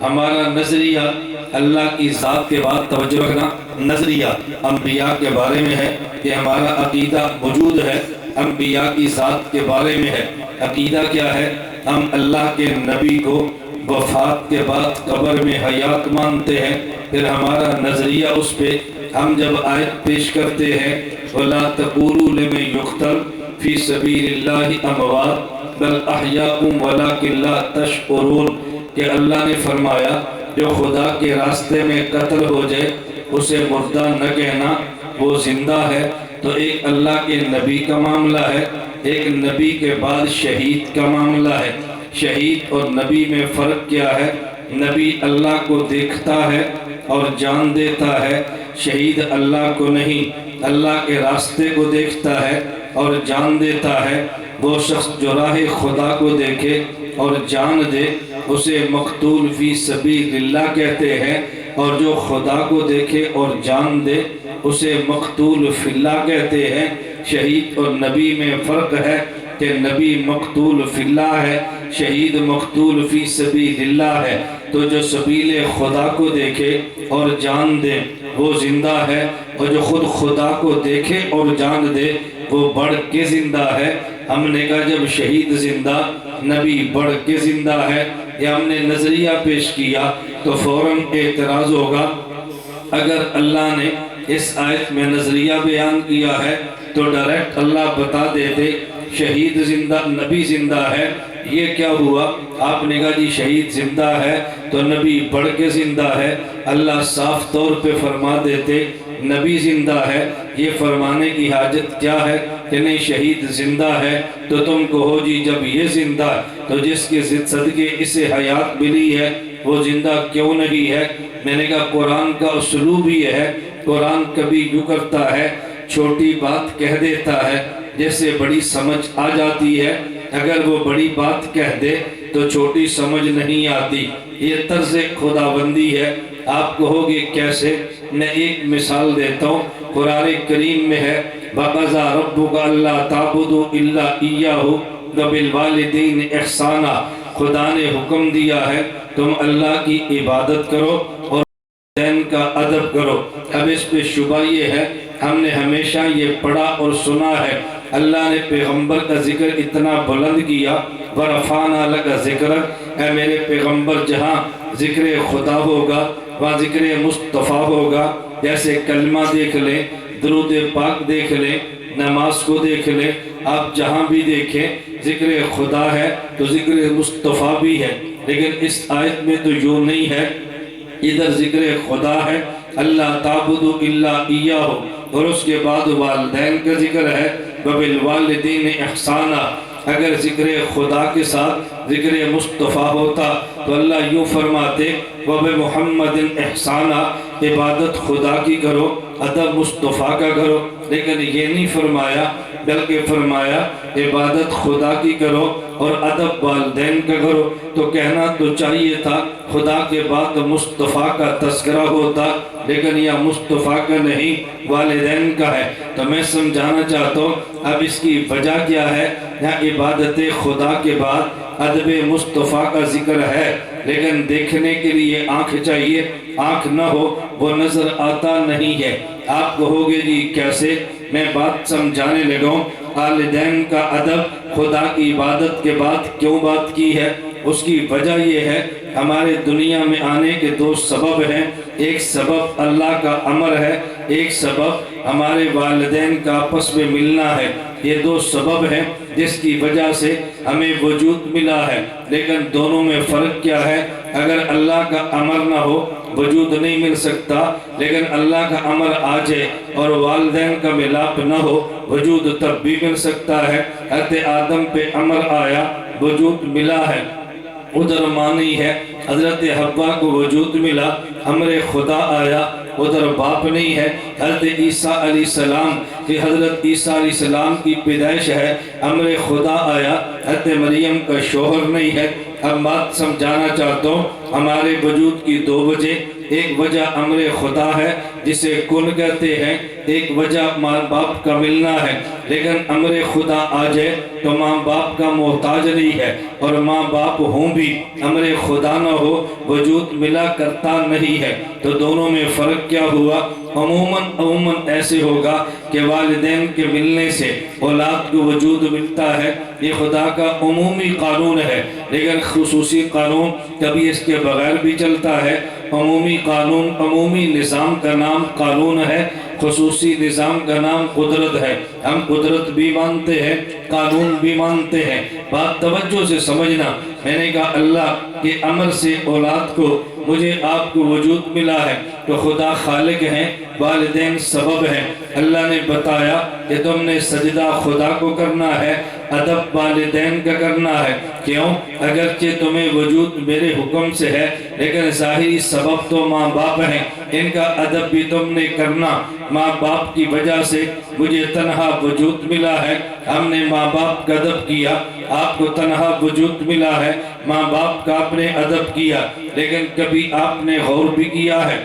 ہمارا نظریہ اللہ کی ذات کے بعد توجہ رکھنا، نظریہ انبیاء کے بارے میں ہے کہ ہمارا عقیدہ وجود ہے، انبیاء کی ذات کے بارے میں ہے۔ عقیدہ کیا ہے؟ ہم اللہ کے نبی کو وفات کے بعد قبر میں حیات مانتے ہیں۔ پھر ہمارا نظریہ اس پہ ہم جب آیت پیش کرتے ہیں وَلَا تَقُولُوا لِمَن يُقْتَلُ فِي سَبِيلِ اللَّهِ أَمْوَاتٌ بَلْ أَحْيَاءٌ وَلَٰكِن لَّا تَشْعُرُونَ، کہ اللہ نے فرمایا جو خدا کے راستے میں قتل ہو جائے اسے مردہ نہ کہنا، وہ زندہ ہے۔ تو ایک اللہ کے نبی کا معاملہ ہے، ایک نبی کے بعد شہید کا معاملہ ہے۔ شہید اور نبی میں فرق کیا ہے؟ نبی اللہ کو دیکھتا ہے اور جان دیتا ہے، شہید اللہ کو نہیں، اللہ کے راستے کو دیکھتا ہے اور جان دیتا ہے۔ وہ شخص جو راہ خدا کو دیکھے اور جان دے اسے مقتول فی سبیل اللہ کہتے ہیں، اور جو خدا کو دیکھے اور جان دے اسے مقتول فی اللہ کہتے ہیں۔ شہید اور نبی میں فرق ہے کہ نبی مقتول فی اللہ ہے، شہید مقتول فی سبیل اللہ ہے۔ تو جو سبیل خدا کو دیکھے اور جان دے وہ زندہ ہے، اور جو خود خدا کو دیکھے اور جان دے وہ بڑھ کے زندہ ہے۔ ہم نے کہا جب شہید زندہ، نبی بڑھ کے زندہ ہے، یا ہم نے نظریہ پیش کیا تو فوراً اعتراض ہوگا اگر اللہ نے اس آیت میں نظریہ بیان کیا ہے تو ڈائریکٹ اللہ بتا دیتے شہید زندہ نبی زندہ ہے، یہ کیا ہوا؟ آپ نے کہا جی شہید زندہ ہے تو نبی بڑھ کے زندہ ہے۔ اللہ صاف طور پہ فرما دیتے نبی زندہ ہے، یہ فرمانے کی حاجت کیا ہے کہ نہیں شہید زندہ ہے؟ تو تم کہو جی جب یہ زندہ ہے تو جس کے صدقے اسے حیات ملی ہے وہ زندہ کیوں نہیں ہے؟ میں نے کہا قرآن کا اسلوب ہی ہے، قرآن کبھی یوں کرتا ہے چھوٹی بات کہہ دیتا ہے جس سے بڑی سمجھ آ جاتی ہے، اگر وہ بڑی بات کہہ دے تو چھوٹی سمجھ نہیں آتی۔ یہ طرز خداوندی ہے۔ آپ کہو گے کیسے؟ میں ایک مثال دیتا ہوں، قرآن کریم میں ہے وَقَضَىٰ رَبُّكَ أَلَّا تَعْبُدُوا إِلَّا إِيَّاهُ وَبِالْوَالِدَيْنِ إِحْسَانًا، خدا نے حکم دیا ہے تم اللہ کی عبادت کرو اور والدین کا ادب کرو۔ اب اس پہ شبہ یہ ہے، ہم نے ہمیشہ یہ پڑھا اور سنا ہے اللہ نے پیغمبر کا ذکر اتنا بلند کیا وَرَفَعْنَا لَكَ ذِكْرَكَ، اے میرے پیغمبر جہاں ذکر خدا ہوگا وہاں ذکر مصطفیٰ ہوگا۔ جیسے کلمہ دیکھ لیں، درود پاک دیکھ لیں، نماز کو دیکھ لیں، آپ جہاں بھی دیکھیں ذکر خدا ہے تو ذکر مصطفیٰ بھی ہے، لیکن اس آیت میں تو یوں نہیں ہے۔ ادھر ذکر خدا ہے اللہ تعبدوا الا ایاہ، اور اس کے بعد والدین کا ذکر ہے وبالوالدین احسانا۔ اگر ذکر خدا کے ساتھ ذکر مصطفیٰ ہوتا تو اللہ یوں فرماتے وبمحمد احسانا، عبادت خدا کی کرو، ادب مصطفیٰ کا کرو، لیکن یہ نہیں فرمایا، بلکہ فرمایا عبادت خدا کی کرو اور ادب والدین کا کرو۔ تو کہنا تو چاہیے تھا خدا کے بعد مصطفیٰ کا تذکرہ ہوتا، لیکن یہ مصطفیٰ کا نہیں والدین کا ہے۔ تو میں سمجھانا چاہتا ہوں اب اس کی وجہ کیا ہے؟ یہاں عبادت خدا کے بعد ادب مصطفیٰ کا ذکر ہے، لیکن دیکھنے کے لیے آنکھ چاہیے، آنکھ نہ ہو وہ نظر آتا نہیں ہے۔ آپ کہو گے جی کیسے؟ میں بات سمجھانے لگا ہوں۔ والدین کا ادب خدا کی عبادت کے بعد کیوں بات کی ہے؟ اس کی وجہ یہ ہے ہمارے دنیا میں آنے کے دو سبب ہیں، ایک سبب اللہ کا امر ہے، ایک سبب ہمارے والدین کا آپس میں ملنا ہے۔ یہ دو سبب ہیں جس کی وجہ سے ہمیں وجود ملا ہے، لیکن دونوں میں فرق کیا ہے؟ اگر اللہ کا امر نہ ہو وجود نہیں مل سکتا، لیکن اللہ کا امر آ جائے اور والدین کا ملاپ نہ ہو وجود تب بھی مل سکتا ہے۔ حضرت آدم پہ امر آیا وجود ملا ہے، ادھر مانی ہے حضرت حوا کو وجود ملا، امر خدا آیا ادھر باپ نہیں ہے۔ حضرت عیسیٰ علیہ السلام کہ حضرت عیسیٰ علیہ السلام کی پیدائش ہے، امر خدا آیا، حضرت مریم کا شوہر نہیں ہے۔ اب بات سمجھانا چاہتا ہوں، ہمارے وجود کی دو وجہ، ایک وجہ امر خدا ہے جسے کن کہتے ہیں، ایک وجہ ماں باپ کا ملنا ہے۔ لیکن امر خدا آ جائے تو ماں باپ کا محتاج نہیں ہے، اور ماں باپ ہوں بھی امر خدا نہ ہو وجود ملا کرتا نہیں ہے۔ تو دونوں میں فرق کیا ہوا؟ عموماً ایسے ہوگا کہ والدین کے ملنے سے اولاد کو وجود ملتا ہے، یہ خدا کا عمومی قانون ہے۔ لیکن خصوصی قانون کبھی اس کے بغیر بھی چلتا ہے۔ عمومی قانون، عمومی نظام کا نام قانون ہے، خصوصی نظام کا نام قدرت ہے۔ ہم قدرت بھی مانتے ہیں، قانون بھی مانتے ہیں۔ بات توجہ سے سمجھنا، میں نے کہا اللہ کے امر سے اولاد کو، مجھے آپ کو وجود ملا ہے، تو خدا خالق ہیں، والدین سبب ہیں۔ اللہ نے بتایا کہ تم نے سجدہ خدا کو کرنا ہے، ادب والدین کا کرنا ہے۔ کیوں؟ اگرچہ تمہیں وجود میرے حکم سے ہے، لیکن ظاہری سبب تو ماں باپ ہیں، ان کا ادب بھی تم نے کرنا۔ ماں باپ کی وجہ سے مجھے تنہا وجود ملا ہے، ہم نے ماں باپ کا ادب کیا۔ آپ کو تنہا وجود ملا ہے، ماں باپ کا آپ نے ادب کیا۔ لیکن کبھی آپ نے غور بھی کیا ہے،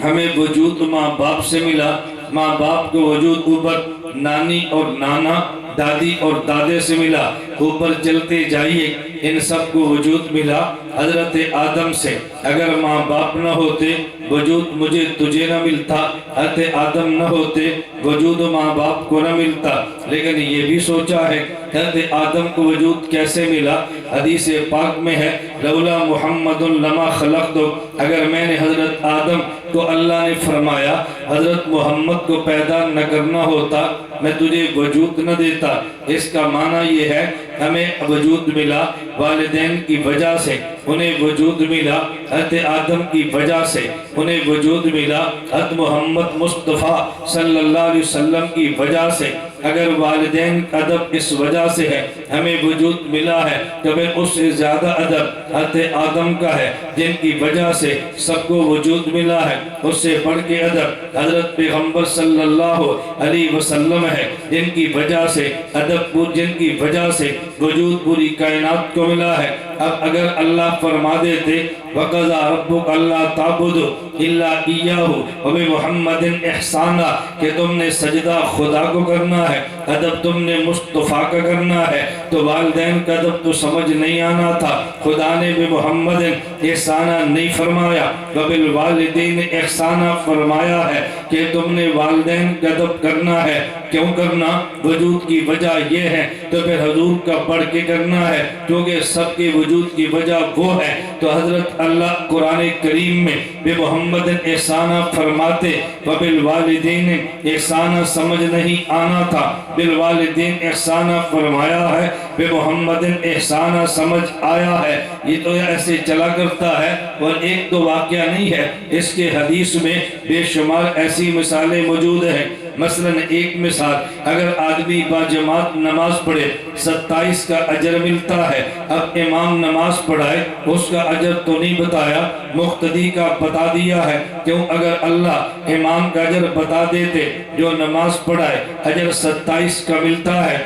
ہمیں وجود ماں باپ سے ملا، ماں باپ کو وجود اوپر نانی اور نانا، دادی اور دادے سے ملا، اوپر چلتے جائیے، ان سب کو وجود ملا حضرت آدم سے۔ اگر ماں باپ نہ ہوتے وجود مجھے تجھے نہ ملتا، حضرت آدم نہ ہوتے وجود ماں باپ کو نہ ملتا۔ لیکن یہ بھی سوچا ہے حضرت آدم کو وجود کیسے ملا؟ حدیث پاک میں ہے لولا محمد لما خلقت، اگر میں نے حضرت آدم کو، اللہ نے فرمایا حضرت محمد کو پیدا نہ کرنا ہوتا میں تجھے وجود نہ دیتا۔ اس کا معنی یہ ہے ہمیں وجود ملا والدین کی وجہ سے، انہیں وجود ملا حضرت آدم کی وجہ سے، انہیں وجود ملا حضرت محمد مصطفیٰ صلی اللہ علیہ وسلم کی وجہ سے۔ اگر والدین کا ادب اس وجہ سے ہے ہمیں وجود ملا ہے، تو پھر اس سے زیادہ ادب حضرت آدم کا ہے جن کی وجہ سے سب کو وجود ملا ہے۔ اس سے بڑھ کے ادب حضرت پیغمبر صلی اللہ علیہ وسلم ہے جن کی وجہ سے ادب، جن کی وجہ سے وجود پوری کائنات کو ملا ہے۔ اب اگر اللہ فرما دیتے وَقَضَى رَبُّكَ أَلَّا تَعْبُدُوا إِلَّا إِيَّاهُ وَبِمُحَمَّدٍ احسانا، کہ تم نے سجدہ خدا کو کرنا ہے، ادب تم نے مصطفیٰ کا کرنا ہے، تو والدین کا ادب تو سمجھ نہیں آنا تھا۔ خدا نے بمحمد احسانا نہیں فرمایا، وبالوالدین احسانا فرمایا ہے کہ تم نے والدین کا ادب کرنا ہے۔ کیوں کرنا؟ وجود کی وجہ یہ ہے، تو پھر حضور کا بڑھ کے کرنا ہے، کیونکہ سب کے وجود کی وجہ وہ ہے۔ تو حضرت اللہ قرآن کریم میں بے محمد احسانہ فرماتے، وبالوالدین احسانہ سمجھ نہیں آنا تھا، بالوالدین احسانہ فرمایا ہے، بے محمد احسانہ سمجھ آیا ہے۔ یہ تو ایسے چلا کرتا ہے، اور ایک تو واقعہ نہیں ہے، اس کے حدیث میں بے شمار ایسی مثالیں موجود ہیں۔ مثلا ایک مثال، اگر آدمی با جماعت نماز پڑھے 27 کا اجر ملتا ہے۔ اب امام نماز پڑھائے، اس کا اجر تو نہیں بتایا، مقتدی کا بتا دیا ہے۔ کیوں؟ اگر اللہ امام کا اجر بتا دیتے، جو نماز پڑھائے اجر 27 کا ملتا ہے،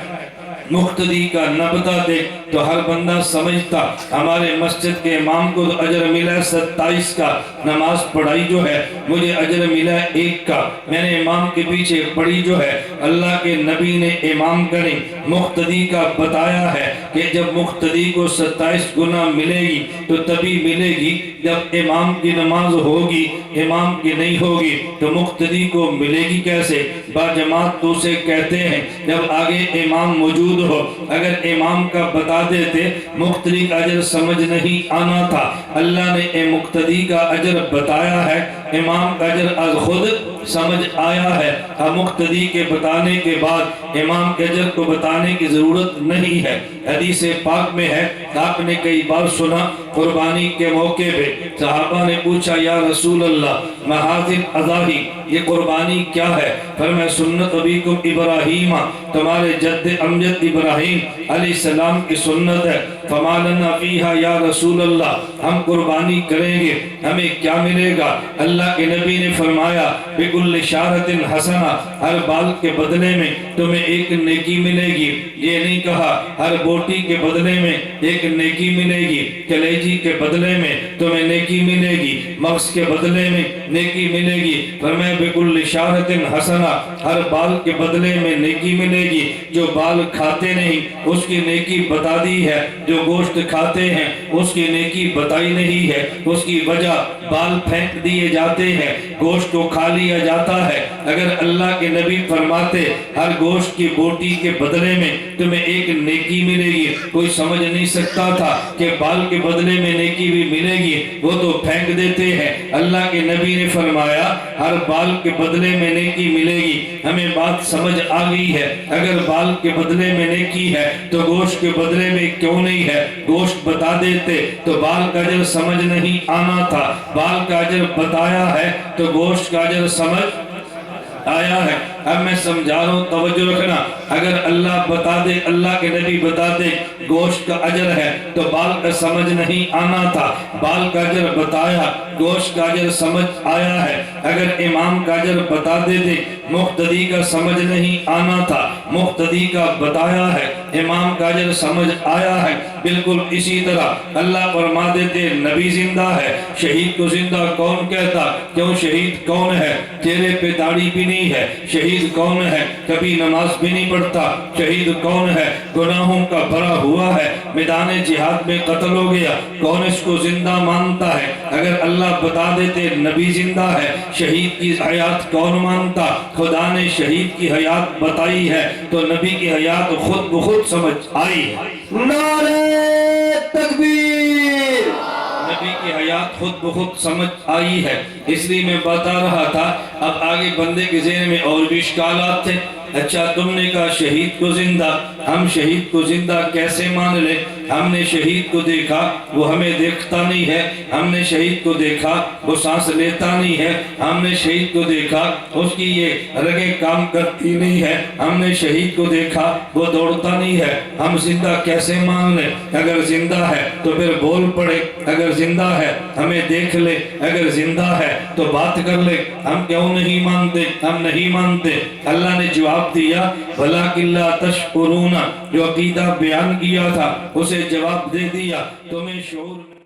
مقتدی کا نہ بتاتے، تو ہر بندہ سمجھتا ہمارے مسجد کے امام کو تو اجر ملا ہے 27 کا، نماز پڑھائی جو ہے مجھے اجر ملا ہے 1 کا، میں نے امام کے پیچھے پڑھی جو ہے۔ اللہ کے نبی نے امام کا نہیں مقتدی کا بتایا ہے کہ جب مقتدی کو 27 گنا ملے گی تو تبھی ملے گی جب امام کی نماز ہوگی، امام کی نہیں ہوگی تو مقتدی کو ملے گی کیسے؟ با جماعت تو اسے کہتے ہیں جب آگے امام موجود ہو۔ اگر امام کا بتا دیتے، مقتدی کا اجر سمجھ نہیں آنا تھا۔ اللہ نے مقتدی کا اجر بتایا ہے، امام کا اجر از خود سمجھ آیا ہے۔ مقتدی کے بتانے کے بعد امام کے اجر کو بتانے کی ضرورت نہیں ہے۔ حدیث پاک میں ہے، آپ نے کئی بار سنا، قربانی کے موقع پہ صحابہ نے پوچھا یا رسول اللہ محاذن اضاحی، یہ قربانی کیا ہے؟ فرمایا سنت ابیکم ابراہیم، تمہارے جد امجد ابراہیم علیہ السلام کی سنت ہے۔ فما لنا فیہا یا رسول اللہ، ہم قربانی کریں گے ہمیں کیا ملے گا؟ اللہ کے نبی نے فرمایا بِكُلِّ شَارَةٍ حَسَنَةٍ، ہر بال کے بدلے میں تمہیں ایک نیکی ملے گی۔ یہ نہیں کہا ہر بوٹی کے بدلے میں ایک نیکی ملے گی، کلیجی کے بدلے میں تمہیں نیکی ملے گی، مغز کے بدلے میں نیکی ملے گی۔ فرمایا بِكُلِّ شَارَةٍ حَسَنَةٍ، ہر بال کے بدلے میں نیکی ملے گی۔ جو بال کھاتے نہیں اس کی نیکی بتا دی ہے، جو گوشت کھاتے ہیں اس کی نیکی بتائی نہیں ہے۔ اس کی وجہ بال پھینک دیے جاتے ہیں، گوشت کو کھا لیا جاتا ہے۔ اگر اللہ کے نبی فرماتے ہر گوشت کی بوٹی کے بدلے میں تمہیں ایک نیکی ملے گی، کوئی سمجھ نہیں سکتا تھا کہ بال کے بدلے میں نیکی بھی ملے گی، وہ تو پھینک دیتے ہیں۔ اللہ کے نبی نے فرمایا ہر بال کے بدلے میں نیکی ملے گی۔ ہمیں بات سمجھ آ گئی ہے، اگر بال کے بدلے میں نیکی ہے تو گوشت کے بدلے میں کیوں نہیں ہے؟ گوشت بتا دیتے تو بال کا اجر سمجھ نہیں آنا تھا، بال کا اجر بتایا ہے تو گوشت کا اجر سمجھ آیا ہے۔ اب میں سمجھا رہا ہوں، توجہ رکھنا، اگر اللہ بتا دے، اللہ کے نبی بتا دے گوشت کا اجر ہے تو بال کا سمجھ نہیں آنا تھا، بال کا اجر بتایا، گوشت کا اجر سمجھ آیا ہے۔ اگر امام کا اجر بتا دے دے، مقتدی کا سمجھ نہیں آنا تھا، مقتدی کا بتایا ہے، امام کا اجر سمجھ آیا ہے۔ بالکل اسی طرح اللہ فرما دیتے نبی زندہ ہے، شہید کو زندہ کون کہتا؟ کیوں شہید کون ہے؟ چہرے پہ داڑھی بھی نہیں ہے، شہید کون ہے؟ کبھی نماز بھی نہیں پڑھتا، شہید کون ہے؟ گناہوں کا بھرا ہوا ہے، میدان جہاد میں قتل ہو گیا، کون اس کو زندہ مانتا ہے؟ اگر اللہ بتا دیتے نبی زندہ ہے، شہید کی حیات کون مانتا؟ خدا نے شہید کی حیات بتائی ہے تو نبی کی حیات خود بخود سمجھ آئی ہے۔ نعرہ تکبیر! نبی کی حیات خود بخود سمجھ آئی ہے۔ اس لیے میں بتا رہا تھا، اب آگے بندے کے ذہن میں اور بھی اشکالات تھے۔ اچھا تم نے کہا شہید کو زندہ، ہم شہید کو زندہ کیسے مان لیں؟ ہم نے شہید کو دیکھا، وہ ہمیں دیکھتا نہیں ہے، ہم نے شہید کو دیکھا، وہ سانس لیتا نہیں ہے، ہم نے شہید کو دیکھا، اس کی یہ رگیں کام کرتی نہیں ہے، ہم نے شہید کو دیکھا، وہ دوڑتا نہیں ہے، ہم زندہ کیسے مان لیں؟ اگر زندہ ہے تو پھر بول پڑے، اگر زندہ ہے ہمیں دیکھ لے، اگر زندہ ہے تو بات کر لے، ہم کیوں نہیں مانتے؟ ہم نہیں مانتے۔ اللہ نے جواب دیا وَلَٰكِن لَا تَشْكُرُونَ، جو عقیدہ بیان کیا تھا اسے جواب دے دیا، تمہیں شعور